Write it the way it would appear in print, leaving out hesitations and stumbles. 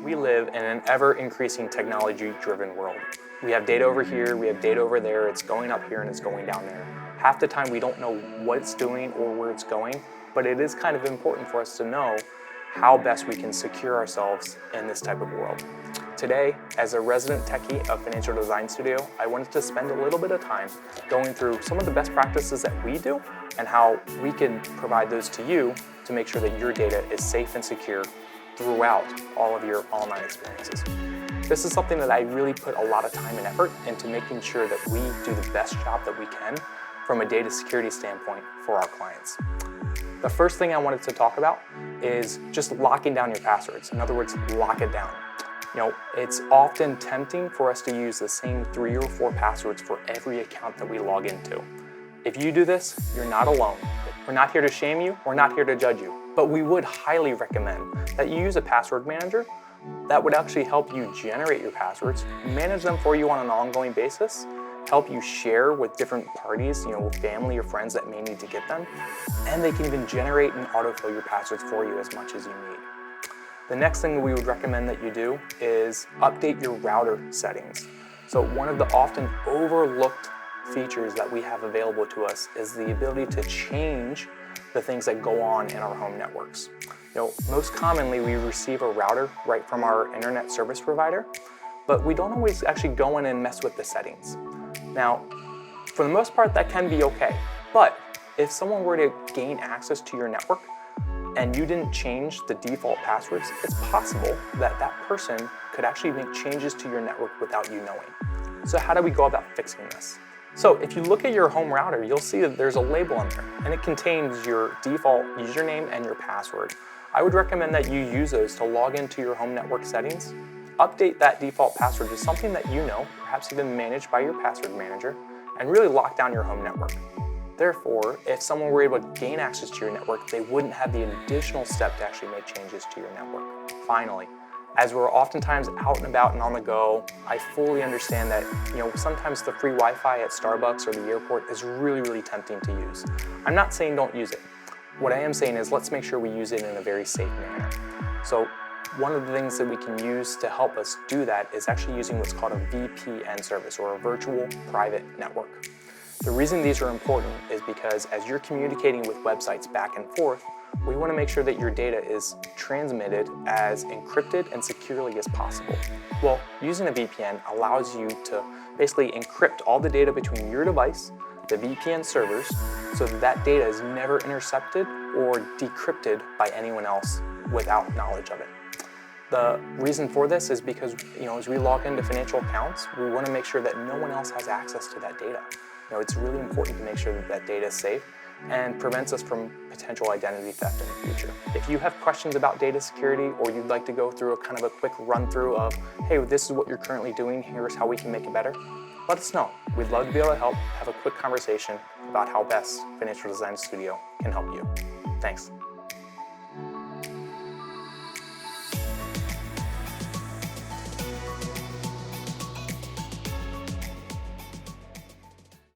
We live in an ever-increasing technology-driven world. We have data over here, we have data over there, it's going up here and it's going down there. Half the time we don't know what it's doing or where it's going, but it is kind of important for us to know how best we can secure ourselves in this type of world. Today, as a resident techie of Financial Design Studio, I wanted to spend a little bit of time going through some of the best practices that we do and how we can provide those to you to make sure that your data is safe and secure throughout all of your online experiences. This is something that I really put a lot of time and effort into making sure that we do the best job that we can from a data security standpoint for our clients. The first thing I wanted to talk about is just locking down your passwords. In other words, lock it down. It's often tempting for us to use the same 3 or 4 passwords for every account that we log into. If you do this, you're not alone. We're not here to shame you, we're not here to judge you, but we would highly recommend that you use a password manager that would actually help you generate your passwords, manage them for you on an ongoing basis, help you share with different parties, family or friends that may need to get them, and they can even generate and autofill your passwords for you as much as you need. The next thing we would recommend that you do is update your router settings. So one of the often overlooked features that we have available to us is the ability to change the things that go on in our home networks. Most commonly we receive a router right from our internet service provider, but we don't always actually go in and mess with the settings. Now, for the most part that can be okay, but if someone were to gain access to your network and you didn't change the default passwords, it's possible that that person could actually make changes to your network without you knowing. So how do we go about fixing this? So if you look at your home router, you'll see that there's a label on there and it contains your default username and your password. I would recommend that you use those to log into your home network settings, update that default password to something that you know, perhaps even managed by your password manager, and really lock down your home network. Therefore, if someone were able to gain access to your network, they wouldn't have the additional step to actually make changes to your network. Finally, as we're oftentimes out and about and on the go, I fully understand that sometimes the free Wi-Fi at Starbucks or the airport is really, really tempting to use. I'm not saying don't use it. What I am saying is let's make sure we use it in a very safe manner. So one of the things that we can use to help us do that is actually using what's called a VPN service, or a virtual private network. The reason these are important is because as you're communicating with websites back and forth, we want to make sure that your data is transmitted as encrypted and securely as possible. Well, using a VPN allows you to basically encrypt all the data between your device, the VPN servers, so that data is never intercepted or decrypted by anyone else without knowledge of it. The reason for this is because as we log into financial accounts, we want to make sure that no one else has access to that data. It's really important to make sure that that data is safe and prevents us from potential identity theft in the future. If you have questions about data security, or you'd like to go through a kind of a quick run through of, hey, this is what you're currently doing, here's how we can make it better, let us know. We'd love to be able to help have a quick conversation about how best Financial Design Studio can help you. Thanks.